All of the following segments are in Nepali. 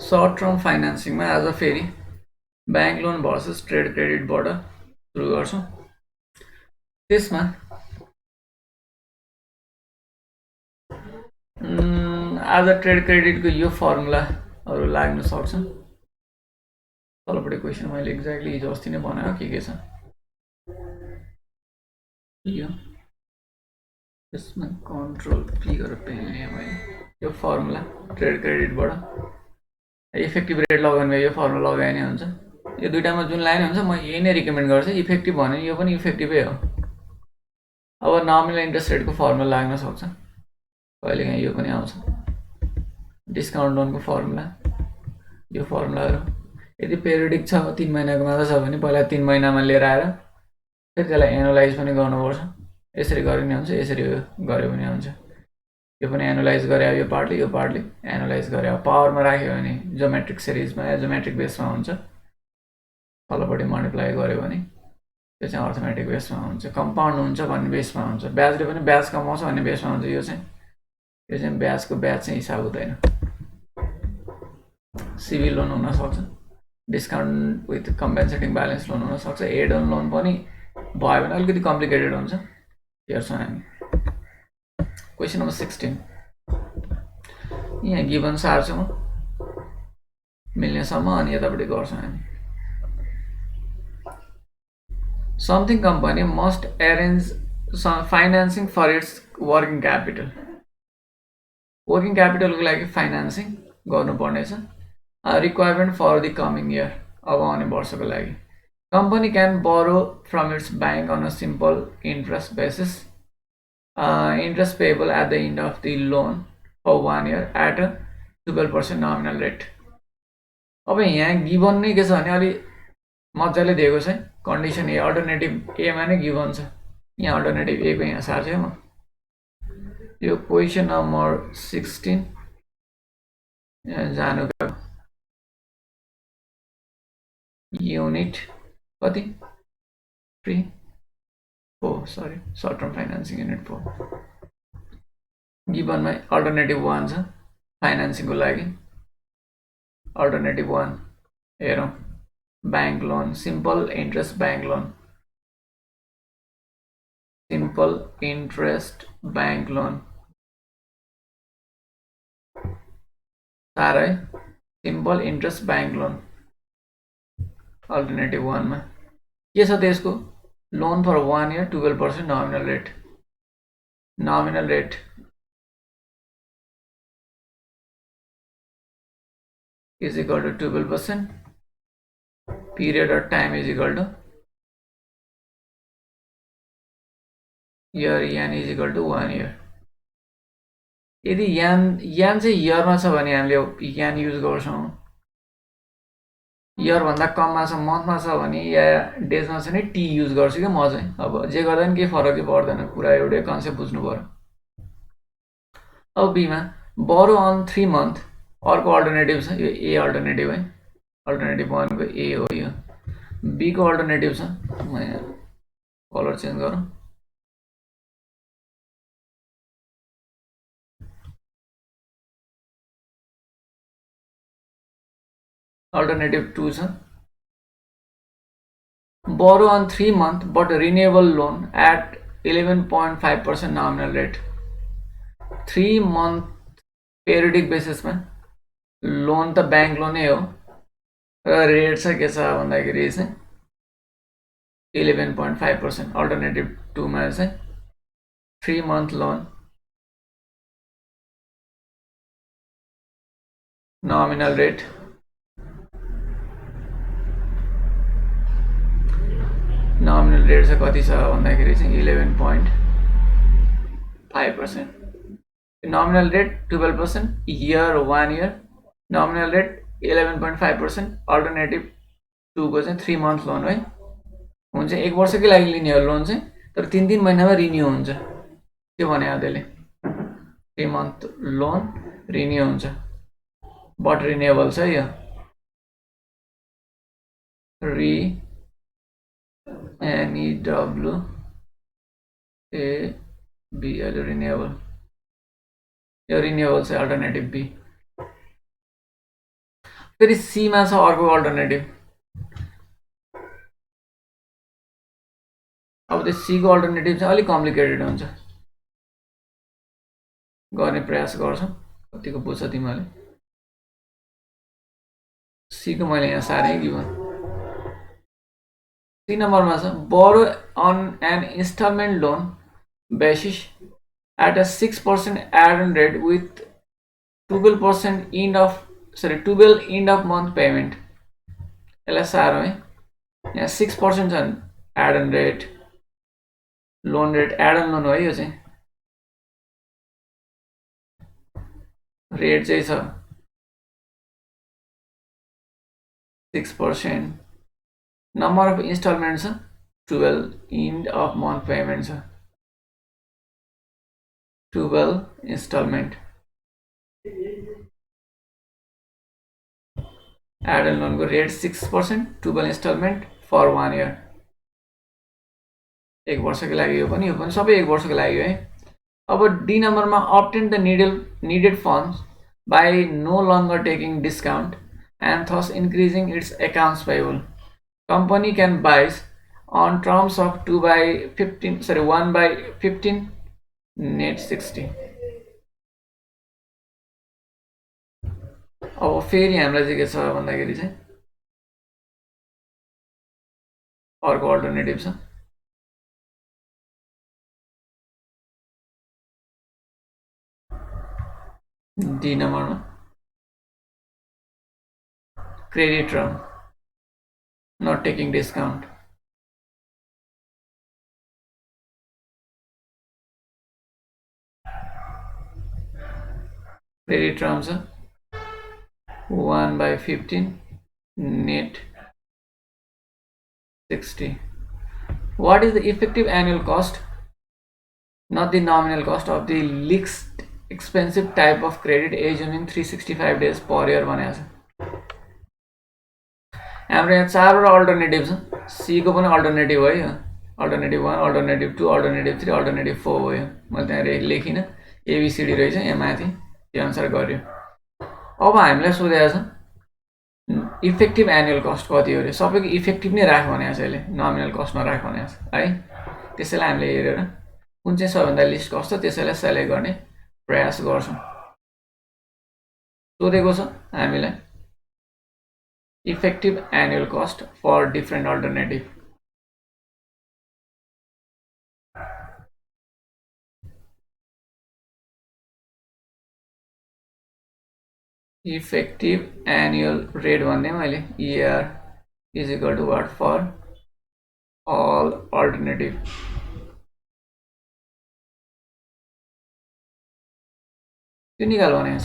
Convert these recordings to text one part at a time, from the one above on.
सर्ट टर्म फाइनेन्सिङमा आज फेरि ब्याङ्क लोन भर्सेस ट्रेड क्रेडिटबाट सुरु गर्छौँ। त्यसमा आज ट्रेड क्रेडिटको यो फर्मुलाहरू लाग्न सक्छ। तलपट्टि क्वेसन मैले एक्ज्याक्टली हिजो अस्ति नै बनायो के छ यो यसमा कन्ट्रोल पी गरेर पेन लिएँ मैले। यो फर्मुला ट्रेड क्रेडिटबाट इफेक्टिभ रेट लगाउनु भयो, यो फर्मुला लगाए नै हुन्छ। यो दुईटामा जुन लाइन हुन्छ म यही नै रिकमेन्ड गर्छु। इफेक्टिभ भने यो पनि इफेक्टिभै हो। अब नमिनल इन्ट्रेस्ट रेटको फर्मुला लाग्न सक्छ, कहिलेकाहीँ यो पनि आउँछ। डिस्काउन्ट लोनको फर्मुला, यो फर्मुलाहरू यदि पेरियोडिक छ 3 महिनाको मात्र छ भने पहिला 3 महिनामा लिएर आएर फेरि त्यसलाई एनालाइज पनि गर्नुपर्छ। यसरी गरे पनि हुन्छ, यसरी गरे पनि हुन्छ। यो पनि एनालाइज गरे यो पार्टले एनालाइज गरे पावरमा राख्यो भने ज्योमेट्रिक सिरिजमा या ज्योमेट्रिक बेसमा हुन्छ। तलपट्टि मल्टिप्लाई गर्यो भने त्यो चाहिँ अर्थमेटिक बेसमा हुन्छ। कम्पाउन्ड हुन्छ भन्ने बेसमा हुन्छ। ब्याजले पनि ब्याज कमाउँछ भन्ने बेसमा हुन्छ। यो चाहिँ ब्याजको ब्याज चाहिँ हिसाब हुँदैन। सिभिल लोन हुनसक्छ, discount with compensating balance loan हुनसक्छ। एड अन लोन पनि भयो भने अलिकति कम्प्लिकेटेड हुन्छ। हेर्छौँ हामी क्वेसन नम्बर 16। यहाँ गिभन सार्छौँ मिल्नेसम्म अनि यतापट्टि गर्छौँ हामी। Something company must arrange financing for its working capital. Working क्यापिटलको लागि फाइनेन्सिङ गर्नुपर्नेछ। Requirement for the coming year, अब आउने वर्षको लागि। Company can borrow from its bank on a simple interest basis, interest payable at the end of the loan for 1 year at a 12% nominal rate. अब यहाँ गिभन नै के छ भने अलि मजाले दिएको छ कन्डिसन ए। अल्टरनेटिभ एमा नै गिभन छ। यहाँ अल्टरनेटिभ ए को यहाँ सार्छु म। यो क्वेसन नम्बर 16 जानुको युनिट कति 3 सरी सर्ट टर्म फाइनेन्सिङ युनिट 4। गिभनमा अल्टरनेटिभ 1 छ फाइनेन्सिङको लागि। अल्टरनेटिभ 1 हेरौँ। Bank loan, simple interest bank loan, simple interest bank loan साह्रै simple interest bank loan alternative 1 मा के छ त्यसको loan for 1 year 12% nominal rate. Nominal rate is equal to 12%. Period or time is equal to year n is equal to 1 year. यदि n चाहिँ इयरमा छ भने हामीले n युज गर्छौं। इयर भन्दा कममा छ मन्थमा छ भने या डेजमा छ भने टी युज गर्छु के म चाहिँ। अब जे गर्दा पनि केही फरक पर्दैन, कुरा एउटै कन्सेप्ट बुझ्नु पर्यो। अब बी मा बोरो अन 3 month अर्को अल्टरनेटिभ छ। यो ए अल्टरनेटिभ है, अल्टरनेटिभ 1 को ए हो। यो बी को अल्टरनेटिभ छ। म यहाँ कलर चेन्ज गरौँ। अल्टरनेटिभ 2 छ। Borrow on 3 month but renewable loan at 11.5% nominal rate. 3 month periodic basis में लोन त बैंक लोन हो र रेट छ के छ भन्दाखेरि चाहिँ 11.5%। अल्टरनेटिभ 2 मा चाहिँ 3 month लोन nominal rate चाहिँ कति छ भन्दाखेरि चाहिँ 11.5%। nominal rate 12%, year 1 year, nominal rate 11.5%। Alternative 2 को चाहिँ 3 month लोन है हुन्छ। 1 वर्षकै लागि लिने हो लोन चाहिँ, तर 3-3 महिनामा रिन्यू हुन्छ। के भने त्यसले 3 month लोन रिन्यू हुन्छ बट रिन्युएबल छ। यो NEWABL रिन्युएबल, यो रिन्युएबल छ अल्टरनेटिभ बी। फेरि सीमा छ अर्को अल्टरनेटिभ। अब त्यो सीको अल्टरनेटिभ चाहिँ अलिक कम्प्लिकेटेड हुन्छ, गर्ने प्रयास गर्छौँ। कतिको बुझ्छ तिमीहरूले? सीको मैले यहाँ सारेँ गिभन। 3 नम्बरमा छ borrow on an installment loan basis at a 6% add-on rate with 12% end of month payment। यसलाई सारौँ है, यहाँ 6% छ add-on rate, loan rate, add-on loan हो यो चाहिँ। रेट चाहिँ छ 6%, नम्बर अफ इन्स्टलमेन्ट छ 12, एन्ड अफ मन्थ पेमेन्ट छ 12 इन्स्टलमेन्ट। एड-अन लोनको रेट 6%, 12 इन्स्टलमेन्ट फर 1 इयर। 1 वर्षको लागि यो पनि सबै 1 वर्षको लागि है। अब डी नम्बरमा obtain the needed funds by no longer taking discount and thus increasing its accounts payable. Company can buy on terms of 1/15 net 60। अब फेरि हामीलाई चाहिँ के छ भन्दाखेरि चाहिँ अर्को अल्टरनेटिभ छ, डी नम्बरमा credit term not taking discount। credit term छ 1/15 net 60। what is the effective annual cost, not the nominal cost of the least expensive type of credit assuming 365 days per year भनेको छ। हाम्रो यहाँ 4 वटा अल्टरनेटिभ छ, सी को पनि अल्टरनेटिभ हो यो, अल्टरनेटिभ 1, अल्टरनेटिभ 2, अल्टरनेटिभ 3, अल्टरनेटिभ 4 हो यो। मैले त्यहाँ लेखिन, एबीसीडी रहेछ यहाँ माथि, त्यो अनुसार गर्यो। अब हामीलाई सोधेको छ इफेक्टिभ एनुअल कस्ट कति हो रे, सबैको इफेक्टिभ नै राख भनेको छ यसले, नमिनल कस्ट नराख भनेको छ है। त्यसैलाई हामीले हेरेर कुन चाहिँ सबैभन्दा लिस्ट कस्ट छ त्यसैलाई सेलेक्ट गर्ने प्रयास गर्छौँ। सोधेको छ हामीलाई effective annual cost for different alternative। effective annual rate भन्ने मैले EAR is equal to what for all alternative। त्यो निकाल भनेको छ।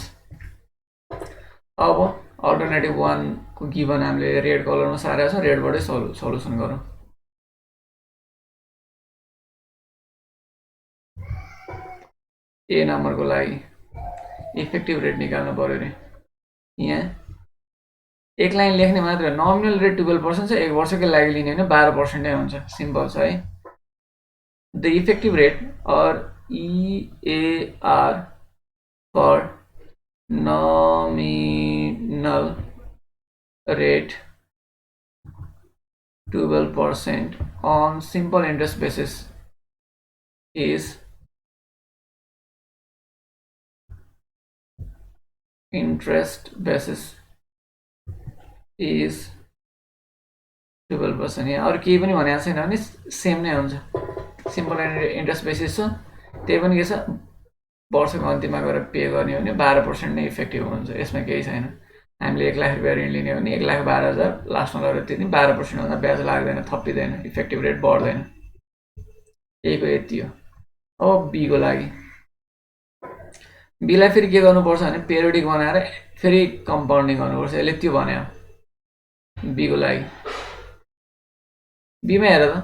अब अल्टरनेटिभ 1 को गिभन हामीले रेड कलरमा सारेको छ, रेडबाटै सल्युसन गरौँ। ए नम्बरको लागि इफेक्टिभ रेट निकाल्नु पर्यो रे। यहाँ एक लाइन लेख्ने मात्र, नमिनल रेट 12% छ, 1 वर्षकै लागि लिने भने 12% नै हुन्छ, सिम्पल छ है। The effective rate or EAR for nominal rate 12% on simple interest basis is interest basis is 12%। यहाँ अरू केही पनि भनेको छैन भने सेम नै हुन्छ, सिम्पल इन्ट्रेस्ट बेसिस छ, त्यही पनि के छ वर्षको अन्तिममा गएर पे गर्ने हो भने 12% नै इफेक्टिभ हुन्छ, यसमा केही छैन। हामीले 1 लाख रुपियाँ ऋण लिने हो भने 1,12,000 लास्टमा गएर त्यति 12% भन्दा ब्याज लाग्दैन, थपिँदैन, इफेक्टिभ रेट बढ्दैन। ए को यति हो। अब बी को लागि, बीलाई फेरि के गर्नुपर्छ भने पेरियोडिक बनाएर फेरि कम्पाउन्डिङ गर्नुपर्छ, यसले त्यो भन्यो। बी को लागि बीमा हेर त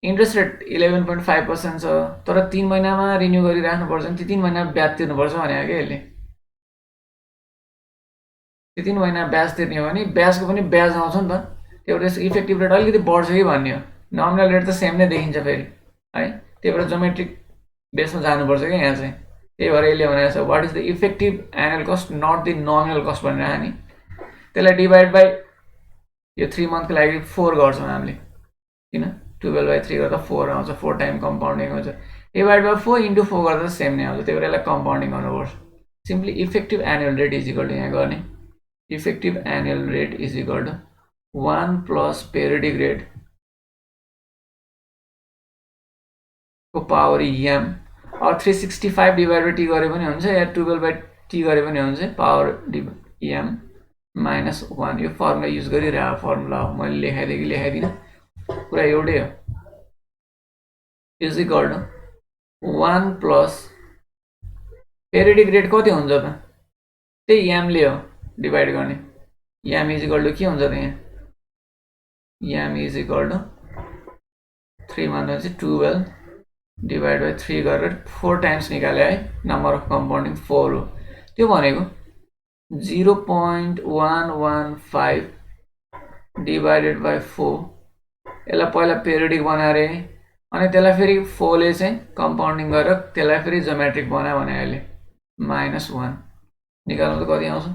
इन्ट्रेस्ट रेट 11.5% छ, तर 3 महिनामा रिन्यू गरिराख्नुपर्छ नि, 3 महिना ब्याज तिर्नुपर्छ भनेको क्या यसले। 3 महिना ब्याज तिर्ने हो भने ब्याजको पनि ब्याज आउँछ नि त, त्यो भएर इफेक्टिभ रेट अलिकति बढ्छ कि भन्ने हो। नमिनल रेट त सेम नै देखिन्छ फेरि है, त्यही भएर जोमेट्रिक बेसमा जानुपर्छ क्या यहाँ चाहिँ। त्यही भएर यसले भनेको छ what is the effective annual cost not the nominal cost भनेर नि। त्यसलाई डिभाइड बाई यो 3 मन्थको लागि 4 गर्छौँ हामीले, किन 12/3 गर्दा 4 आउँछ, 4 टाइम कम्पाउन्डिङ हुन्छ, डिभाइड बाई 4 इन्टु 4 गर्दा सेम नै आउँछ, त्यही भएर यसलाई कम्पाउन्डिङ गर्नुपर्छ। Simply effective annual rate is equal to यहाँ गर्ने effective annual rate is equal to 1 plus periodic rate को पावर एम, अब 365 डिभाइड बाई टी गरे पनि हुन्छ या 12/t गरे पनि हुन्छ, पावर एम माइनस 1। यो फर्मुला युज गरिरहेको फर्मुला हो, मैले लेखाइदिएँ कि लेखाइदिनँ, कुरा एउटै हो। Is equal to 1 plus periodic rate कति हुन्छ त, त्यही एमले हो डिभाइड गर्ने, एम इज इक्वल टु के हुन्छ त यहाँ, एम इज इक्वल टु 3 भन्दा चाहिँ 12 डिभाइड बाई 3 गरेर 4 टाइम्स निकाले है, नम्बर अफ कम्पाउन्डिङ 4 हो, त्यो भनेको 0.115 डिभाइडेड बाई 4, यसलाई पहिला पेरियोडिक बनाएर अनि त्यसलाई फेरि 4 ले चाहिँ कम्पाउन्डिङ गरेर त्यसलाई फेरि ज्योमेट्रिक बनायो भने अहिले -1 निकाल्नु त कति आउँछ,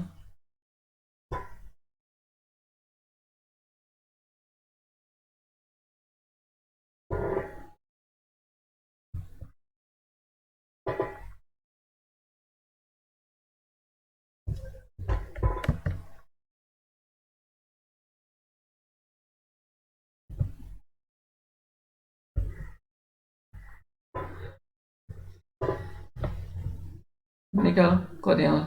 निकाल कति आउँछ,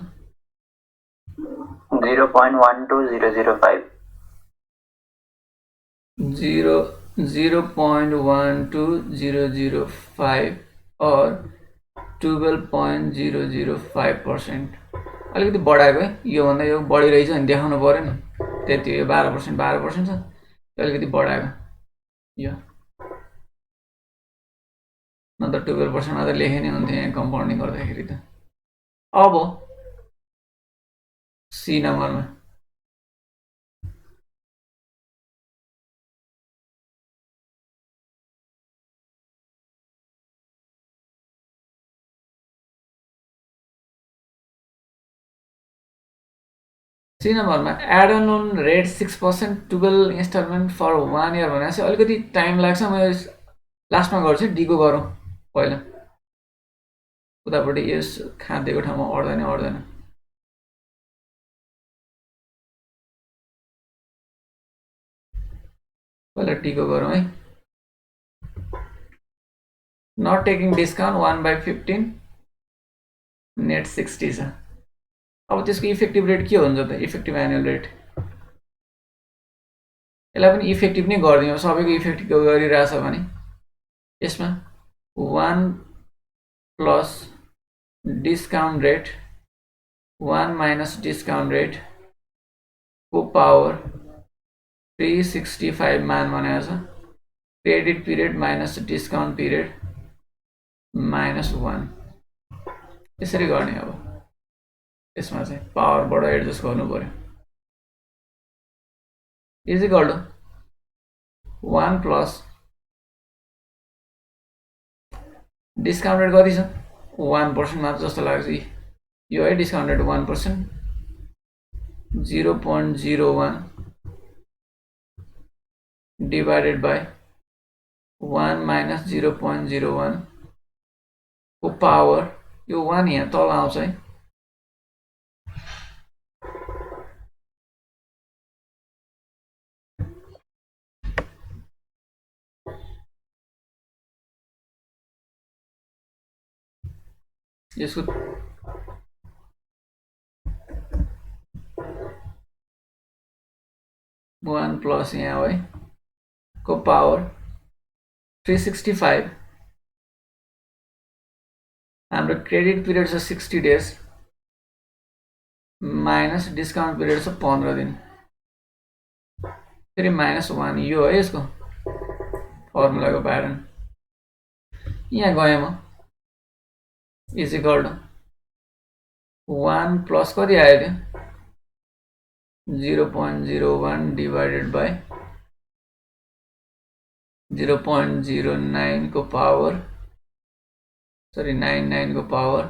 0.12005 0.12005 और 12.005%। अलिकति बढाएको है, योभन्दा यो बढिरहेछ भने देखाउनु पऱ्यो नि, त्यति हो, 12% छ, अलिकति बढाएको यो, नत्र 12% मात्र लेखे नै हुन्थ्यो यहाँ कम्पाउन्डिङ गर्दाखेरि त। अब सी नम्बरमा add on loan rate 6%, 12 instalment for 1 year भनेपछि अलिकति टाइम लाग्छ, म लास्टमा गर्छु, डीको गरौँ पहिला, उतापट्टि यस खाँदेको ठाउँमा अड्दैन। पहिला डीको गरौँ है, नट टेकिङ डिस्काउन्ट 1/15 नेट 60 छ। अब त्यसको इफेक्टिभ रेट के हुन्छ त, इफेक्टिभ एनुअल रेट, यसलाई पनि इफेक्टिभ नै गरिदिउँ, सबैको इफेक्टिभ गरिरहेछ भने यसमा 1 plus discount rate 1 minus discount rate को पावर 365 मान बनाएको छ, credit period minus discount period -1, यसरी गर्ने। अब यसमा चाहिँ पावरबाट एडजस्ट गर्नु पर्यो, is equal to 1 plus discount rate कति छ, 1% मात्र जस्तो लाग्छ यो है, discount rate 1%, 0.01 divided by 1 minus 0.01 को पावर, यो 1 यहाँ तल आउँछ है, यसको 1 प्लस यहाँ है को पावर 365, हाम्रो क्रेडिट पिरियड छ 60 डेज माइनस डिस्काउन्ट पिरियड छ 15 दिन, फेरि -1, यो है यसको फर्मुलाको प्याटर्न। यहाँ गएँ म, इज इक्वल टु 1 प्लस कति आयो त्यो, 0.01 डिभाइडेड बाई 0.09 को पावर 99 को पावर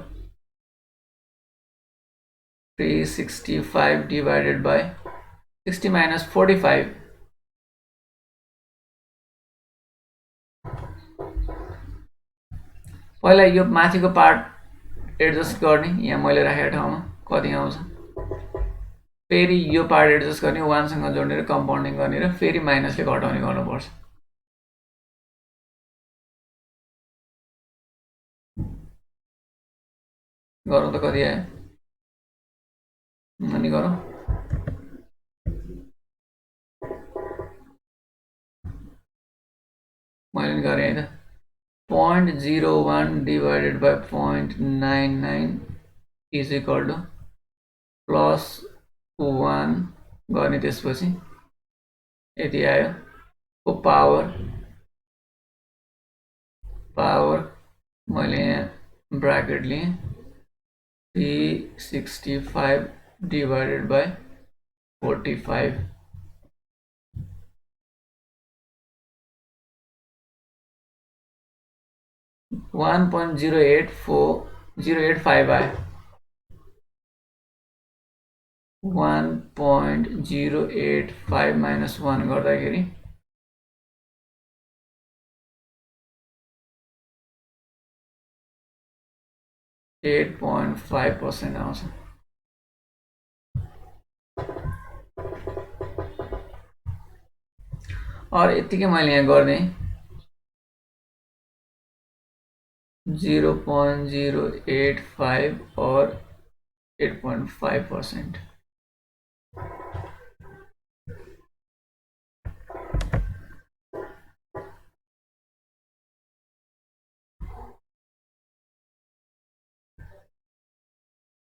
365 डिभाइडेड बाई 60 minus 45. पहिला यो माथिको पार्ट एडजस्ट गर्ने, यहाँ मैले राखेको ठाउँमा कति आउँछ, फेरि यो पार्ट एडजस्ट गर्ने, 1 सँग जोड्ने र कम्पाउन्डिङ गर्ने र फेरि माइनसले घटाउने गर्नुपर्छ। गरौँ त कति आयो, अनि गरौँ। मैले नि गरेँ है त। 0.01 divided by 0.99 is equal to plus 1 गर्ने, त्यसपछि यति आयो को पावर मैले यहाँ ब्राकेट लिएँ 365 divided by 45 1.085 आयो। 1.085 minus 1 गर्दाखेरि 8.5% आउँछ। और यतिकै मैले यहाँ गर्ने 0.085 और 8.5%।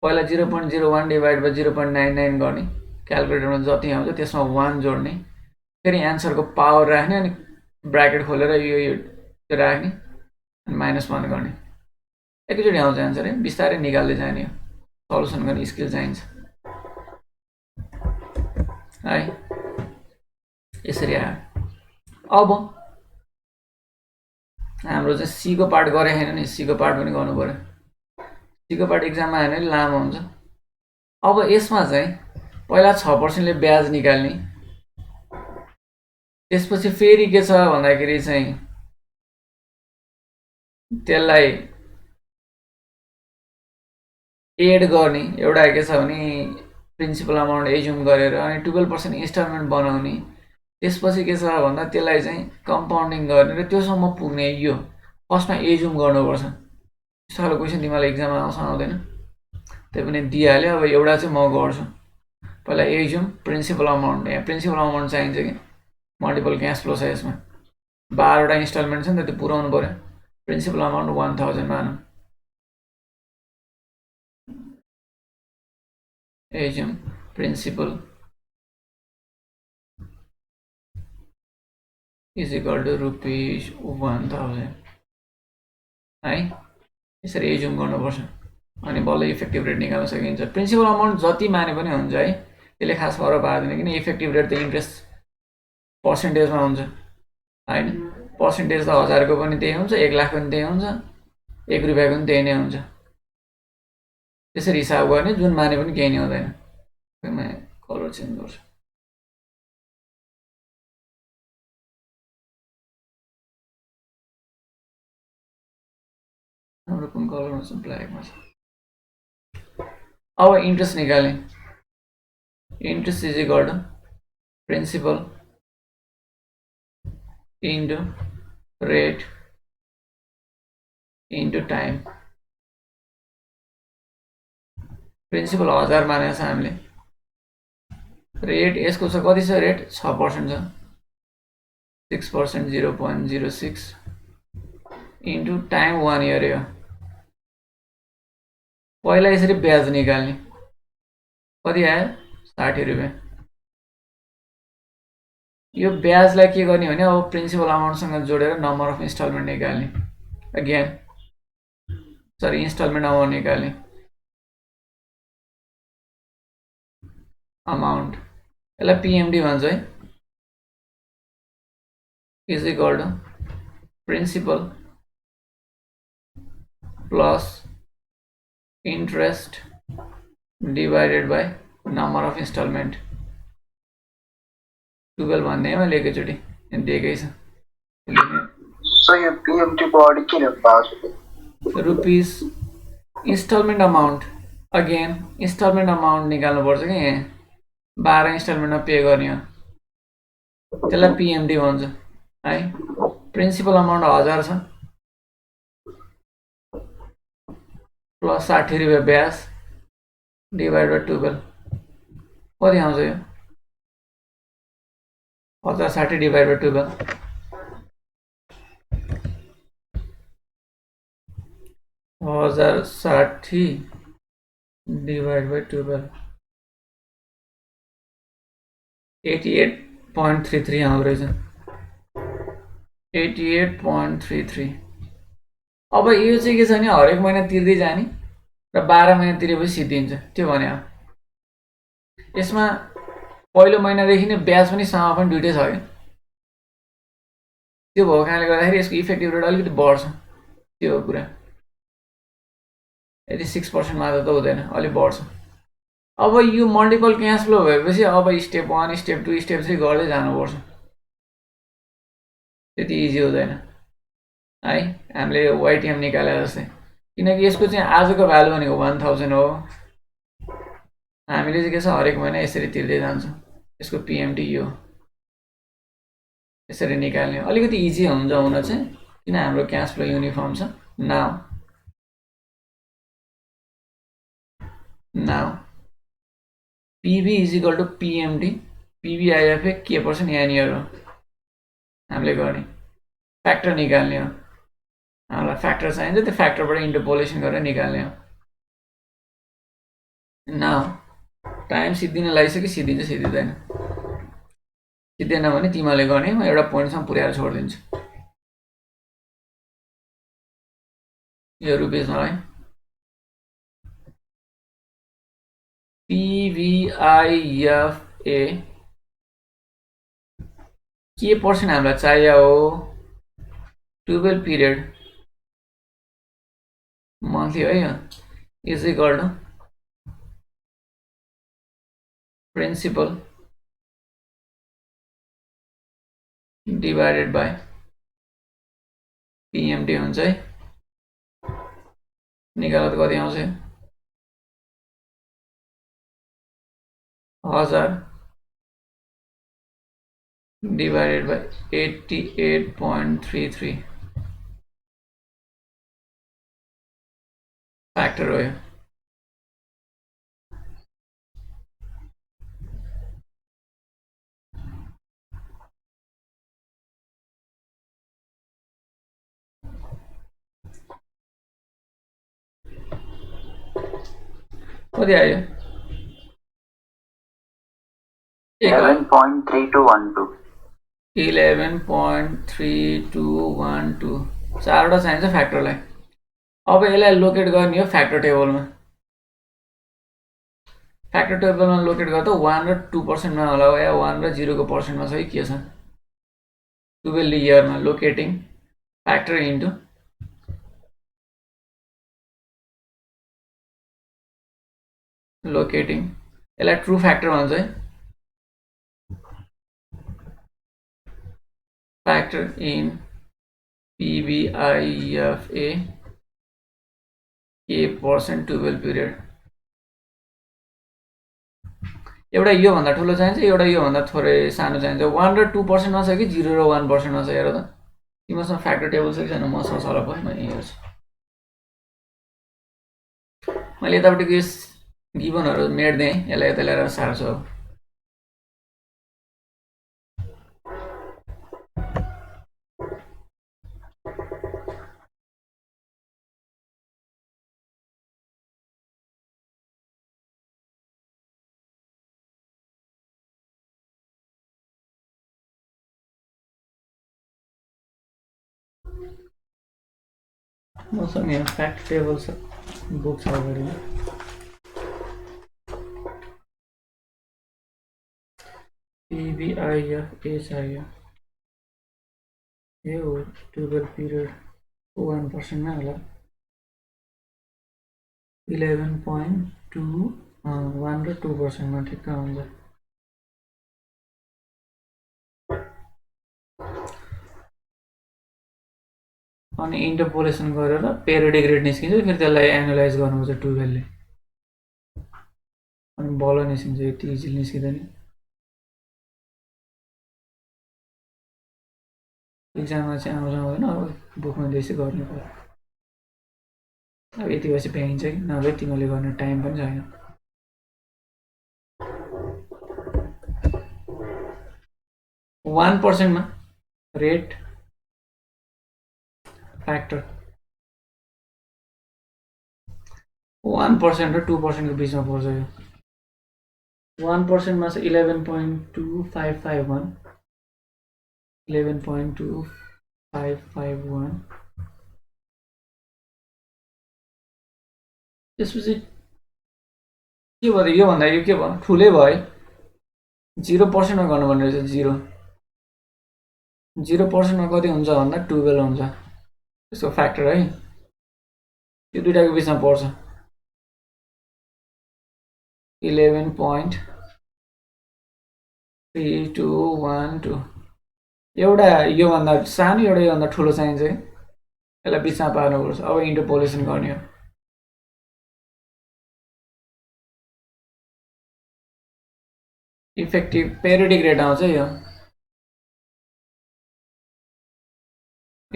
पहिला 0.01 डिवाइड बाई 0.99 गर्ने, क्यालकुलेटरमा जति आउँछ त्यसमा 1 जोड्ने, फेरि एन्सरको पावर राख्ने, अनि ब्राकेट खोलेर यो राख्ने, अनि -1 गर्ने। एकैचोटि आउँछ एन्सर है, बिस्तारै निकाल्दै जाने हो। सल्युसन गर्ने स्किल चाहिन्छ है। यसरी आयो। अब हाम्रो चाहिँ सी को पार्ट गरे हैन नि, सी को पार्ट पनि गर्नु पर्यो। सी को पार्ट एक्जाममा आएन नि, लामो हुन्छ। अब यसमा चाहिँ पहिला 6% ले ब्याज निकाल्ने, त्यसपछि फेरि के छ भन्दाखेरि चाहिँ त्यसलाई एड गर्ने, एउटा के छ भने प्रिन्सिपल अमाउन्ट एज्युम गरेर, अनि 12% इन्स्टलमेन्ट बनाउने, त्यसपछि के छ भन्दा त्यसलाई चाहिँ कम्पाउन्डिङ गर्ने र त्योसम्म पुग्ने। यो फर्स्टमा एज्युम गर्नुपर्छ। यस्तो खालको क्वेसन तिमीलाई एक्जाममा आउँछ आउँदैन त्यही पनि दिइहाल्यो। अब एउटा चाहिँ म गर्छु। पहिला एज्युम प्रिन्सिपल अमाउन्ट, यहाँ प्रिन्सिपल अमाउन्ट चाहिन्छ कि मल्टिपल क्यास फ्लो छ यसमा, 12वटा इन्स्टलमेन्ट छ नि त, त्यो पुऱ्याउनु पर्यो। प्रिन्सिपल अमाउन्ट 1000 मानौँ। Assume principal is equal to ₹1000 है। यसरी एज्युम गर्नुपर्छ, अनि बल्ल इफेक्टिभ रेट निकाल्न सकिन्छ। प्रिन्सिपल अमाउन्ट जति माने पनि हुन्छ है, त्यसले खास फरक पार्दैन, किन इफेक्टिभ रेट त इन्ट्रेस्ट पर्सेन्टेजमा हुन्छ हैन। पर्सेन्टेज त 1000 को पनि त्यही हुन्छ, 1 लाख पनि त्यही हुन्छ, 1 रुपियाँको पनि त्यही नै हुन्छ। त्यसरी हिसाब गर्ने, जुन माने पनि केही नै हुँदैन। म कलर चेन्ज गर्छु। हाम्रो कुन कलरमा छ, ब्ल्याकमा छ। अब इन्ट्रेस्ट निकाल्ने, interest is equal to principal into rate into time. Principal 1000 मानेको छ हामीले, रेट यसको छ कति छ, रेट 6% छ, 6% 0.06 इन्टु टाइम 1 इयर हो। पहिला यसरी ब्याज निकाल्ने, कति आयो 60 रुपियाँ। यो ब्याजलाई के गर्ने भने अब प्रिन्सिपल अमाउन्टसँग जोडेर नम्बर अफ इन्स्टलमेन्ट निकाल्ने, अगेन सरी इन्स्टलमेन्ट अमाउन्ट निकाल्ने, अमाउन्ट यसलाई पिएमडी भन्छ है, is equal to principal plus interest divided by number of instalment. 12 भन्नेमा एकैचोटि दिएकै छ So your PMT body किन पाउँछ rupees instalment amount again instalment amount निकाल्नुपर्छ कि यहाँ 12 इन्स्टलमेन्टमा पे गर्ने हो त्यसलाई पिएमडी भन्छ है प्रिन्सिपल अमाउन्ट 1000 छ प्लस 60 रुपियाँ ब्याज डिभाइड बाई 12 कति आउँछ यो 1060 डिभाइड बाई 12 1060 डिभाइड बाई 12 88.33 आउँदो रहेछ 88.33 अब यो चाहिँ के छ भने हरेक महिना तिर्दै जाने र 12 महिना तिरेपछि सिद्धिन्छ त्यो भने हो यसमा पहिलो महिनादेखि नै ब्याज पनि समापन दुइटै छ क्या त्यो भएको कारणले गर्दाखेरि यसको इफेक्टिभ रेट अलिकति बढ्छ त्यो हो कुरा यदि 6% मात्र त हुँदैन अलिक बढ्छ अब यो मल्टिपल क्यास फ्लो भएपछि अब स्टेप 1 स्टेप 2 स्टेप 3 गर्दै जानुपर्छ त्यति इजी हुँदैन है हामीले वाइटिएम निकाले जस्तै किनकि यसको चाहिँ आजको भ्यालु भनेको 1000 हो हामीले चाहिँ के छ हरेक महिना यसरी तिर्दै जान्छ यसको पिएमटी यो यसरी निकाल्ने अलिकति इजी हुन्छ हुन चाहिँ किन हाम्रो क्यास फ्लो युनिफर्म छ now PV is equal to PMD PVIFA k% एनियर हो हामीले गर्ने फ्याक्टर निकाल्ने हो हामीलाई फ्याक्टर चाहिन्छ त्यो फ्याक्टरबाट इन्टरपोलेसन गरेर निकाल्ने हो नाउ टाइम सिद्धिन लागिसक्यो सिद्धिन्छ सिद्धिँदैन सिद्धिएन भने तिमीले गर्ने म एउटा पोइन्टसम्म पुर्याएर छोडिदिन्छु यो रुपिसमा है PVIFA k% हामीलाई चाहियो हो 12 पिरियड मन्थली है यो is equal to principal divided by PMD हुन्छ है निकाल्दा त कति आउँछ 1000 divided by 88.33 factor हो यो कति आयो 11.3212 11.3212 चारवटा चाहिन्छ फ्याक्टरलाई अब यसलाई लोकेट गर्ने हो फ्याक्टर टेबलमा फ्याक्टर टेबलमा लोकेट गर्दा 1 र 2% मा होला या 1 र 0 को पर्सेन्टमा छ के छ 12 इयरमा लोकेटिङ फ्याक्टर इन्टु लोकेटिङ यसलाई ट्रु फ्याक्टर भन्छ है factor in PVIFA k% 12 period एउटा यो भन्दा ठुलो चाहिन्छ एउटा यो भन्दा थोरै सानो चाहिन्छ 1 र 2% मा छ कि 0 र 1% मा छ हेर त तिमीसँग फ्याक्टर टेबल छ कि छैन मसँग छ होला म यही हेर्छु मैले यतापट्टिको यस गिभनहरु मेट दिएँ यसलाई यता ल्याएर सार्छु अब मसँग यहाँ फ्याक्ट टेबल छ बुक छ अगाडि PVIFA चाहियो यो 12 पिरियड 1% मा होला 11.2 1 र 2% मा ठिक्क हुन्छ अनि इन्टरपोलेसन गरेर पेरियोडिक रेट निस्किन्छ फेरि त्यसलाई एनालाइज गर्नुपर्छ 12 ले अनि बल निस्किन्छ यति इजिली निस्किँदैन इक्जाममा चाहिँ आउँछ आउँदैन अब बुकमा त्यसै गर्नु पर्यो अब यति भएपछि भ्याइन्छ कि नभए तिमीले गर्ने टाइम पनि छैन 1% मा रेट फ्याक्टर 1% र 2% को बिचमा पर्छ यो 1% मा चाहिँ 11.2551 11.2551 त्यसपछि के भयो यो भन्दा यो के भयो ठुलै भयो 0% मा गर्नुपर्ने रहेछ 0% मा कति हुन्छ भन्दा 12 हुन्छ त्यसको फ्याक्टर है यो दुईटाको बिचमा पर्छ 11.3212 एउटा यो भन्दा सानो एउटा यो भन्दा ठुलो चाहिन्छ है यसलाई बिचमा पार्नुपर्छ अब इन्टरपोलेसन गर्ने हो इफेक्टिभ पेरियोडिक रेट आउँछ यो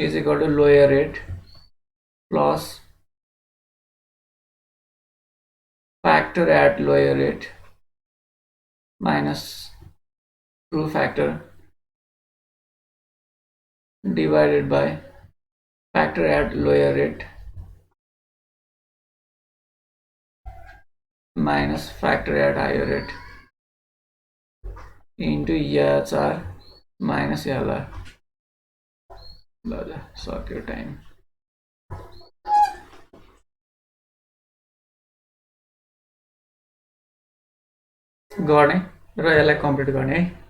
is equal to lower rate plus factor at lower rate minus true factor divided by factor at lower rate minus factor at higher rate into EHR minus LR. Suck your time. गर्ने र यसलाई कम्प्लिट गर्ने है